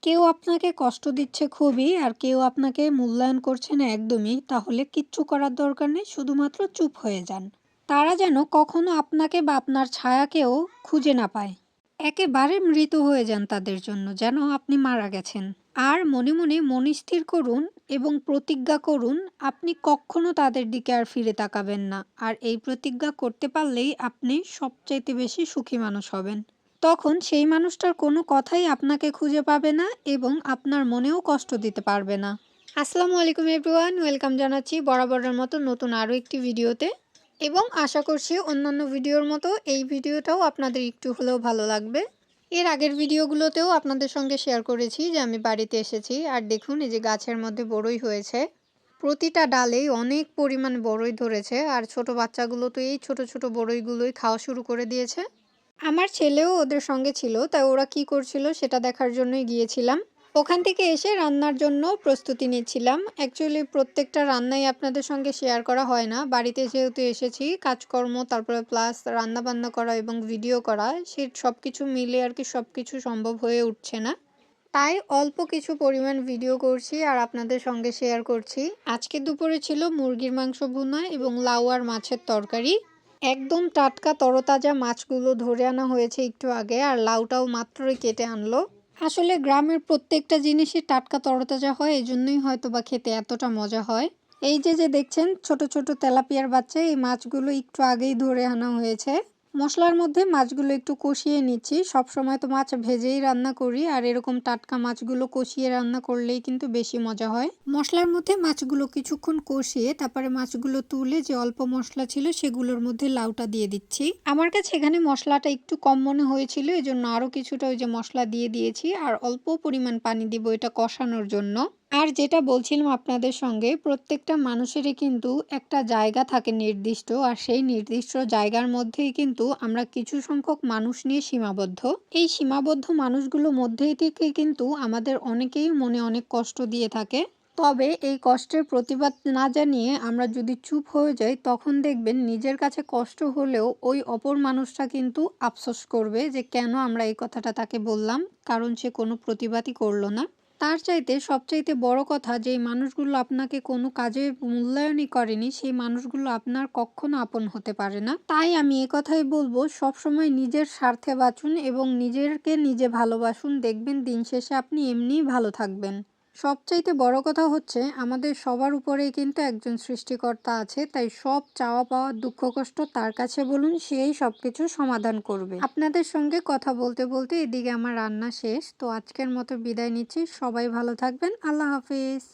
কেউ আপনাকে কষ্ট দিচ্ছে খুবই আর কেউ আপনাকে মূল্যায়ন করছে না একদমই, তাহলে কিচ্ছু করার দরকার নেই, শুধুমাত্র চুপ হয়ে যান। তারা যেন কখনো আপনাকে বা আপনার ছায়াকেও খুঁজে না পায়। একেবারে মৃত হয়ে যান তাদের জন্য, যেন আপনি মারা গেছেন। আর মনে মনে মন স্থির করুন এবং প্রতিজ্ঞা করুন আপনি কখনো তাদের দিকে আর ফিরে তাকাবেন না। আর এই প্রতিজ্ঞা করতে পারলেই আপনি সবচাইতে বেশি সুখী মানুষ হবেন। তখন সেই মানুষটার কোনো কথাই আপনাকে খুঁজে পাবে না এবং আপনার মনেও কষ্ট দিতে পারবে না। আসসালামু আলাইকুম এভরিওয়ান, ওয়েলকাম জানাচ্ছি বরাবরের মতো নতুন আরও একটি ভিডিওতে। এবং আশা করছি অন্যান্য ভিডিওর মতো এই ভিডিওটাও আপনাদের একটু হলেও ভালো লাগবে। এর আগের ভিডিওগুলোতেও আপনাদের সঙ্গে শেয়ার করেছি যে আমি বাড়িতে এসেছি, আর দেখুন এই যে গাছের মধ্যে বড়ই হয়েছে। প্রতিটা ডালেই অনেক পরিমাণ বড়ই ধরেছে, আর ছোট বাচ্চাগুলো তো এই ছোট ছোট বড়ইগুলোই খাওয়া শুরু করে দিয়েছে। আমার ছেলেও ওদের সঙ্গে ছিল, তাই ওরা কি করছিল সেটা দেখার জন্যই গিয়েছিলাম। ওখান থেকে এসে রান্নার জন্য প্রস্তুতি নিচ্ছিলাম। অ্যাকচুয়ালি প্রত্যেকটা রান্নাই আপনাদের সঙ্গে শেয়ার করা হয় না, বাড়িতে যেহেতু এসেছি কাজকর্ম তারপরে প্লাস রান্না বান্না করা এবং ভিডিও করা, সে সব কিছু মিলে আর কি সব কিছু সম্ভব হয়ে উঠছে না। তাই অল্প কিছু পরিমাণ ভিডিও করছি আর আপনাদের সঙ্গে শেয়ার করছি। আজকে দুপুরে ছিল মুরগির মাংস ভুনা এবং লাউ আর মাছের তরকারি। একদম টাটকা তরতাজা মাছগুলো ধরে আনা হয়েছে একটু আগে, আর লাউটাও মাত্রই কেটে আনলো। আসলে গ্রামের প্রত্যেকটা জিনিসই টাটকা তরতাজা হয়, এজন্যই হয়তো বা খেতে এতটা মজা হয়। এই যে যে দেখছেন ছোট ছোট তেলাপিয়ার বাচ্চা, এই মাছগুলো একটু আগেই ধরে আনা হয়েছে। মশলার মধ্যে মাছগুলো একটু কষিয়ে নিচ্ছি। সব সময় তো মাছ ভেজেই রান্না করি, আর এরকম টাটকা মাছগুলো কষিয়ে রান্না করলেই কিন্তু বেশি মজা হয়। মশলার মধ্যে মাছগুলো কিছুক্ষণ কষিয়ে তারপরে মাছগুলো তুলে যে অল্প মশলা ছিল সেগুলোর মধ্যে লাউটা দিয়ে দিচ্ছি। আমার কাছে এখানে মশলাটা একটু কম মনে হয়েছিল, এজন্য আরও কিছুটা ওই যে মশলা দিয়ে দিয়েছি, আর অল্প পরিমাণ পানি দিব এটা কষানোর জন্য। আর যেটা বলছিলাম আপনাদের সঙ্গে, প্রত্যেকটা মানুষেরই কিন্তু একটা জায়গা থাকে নির্দিষ্ট, আর সেই নির্দিষ্ট জায়গার মধ্যেই কিন্তু আমরা কিছু সংখ্যক মানুষ নিয়ে সীমাবদ্ধ। এই সীমাবদ্ধ মানুষগুলোর মধ্যেই থেকে কিন্তু আমাদের অনেকেই মনে অনেক কষ্ট দিয়ে থাকে। তবে এই কষ্টের প্রতিবাদ না জানিয়ে আমরা যদি চুপ হয়ে যাই, তখন দেখবেন নিজের কাছে কষ্ট হলেও ওই অপর মানুষটা কিন্তু আফসোস করবে যে কেন আমরা এই কথাটা তাকে বললাম, কারণ সে কোনো প্রতিবাদই করলো না। তার চাইতে সবচাইতে বড় কথা, যেই মানুষগুলো আপনাকে কোনো কাজে মূল্যায়নই করেনি সেই মানুষগুলো আপনার কখনো আপন হতে পারে না। তাই আমি কথাই বলবো, সবসময় নিজের স্বার্থে বাঁচুন এবং নিজেকে নিজে ভালোবাসুন, দেখবেন দিন শেষে আপনি এমনিই ভালো থাকবেন। সবচাইতে বড় কথা হচ্ছে আমাদের সবার উপরেই কিন্তু একজন সৃষ্টিকর্তা আছে, তাই সব চাওয়া পাওয়া দুঃখ কষ্ট তার কাছে বলুন, সেই সবকিছু সমাধান করবে। আপনাদের সঙ্গে কথা বলতে বলতে এদিকে আমার রান্না শেষ, তো আজকের মতো বিদায় নিচ্ছি। সবাই ভালো থাকবেন, আল্লাহ হাফিজ।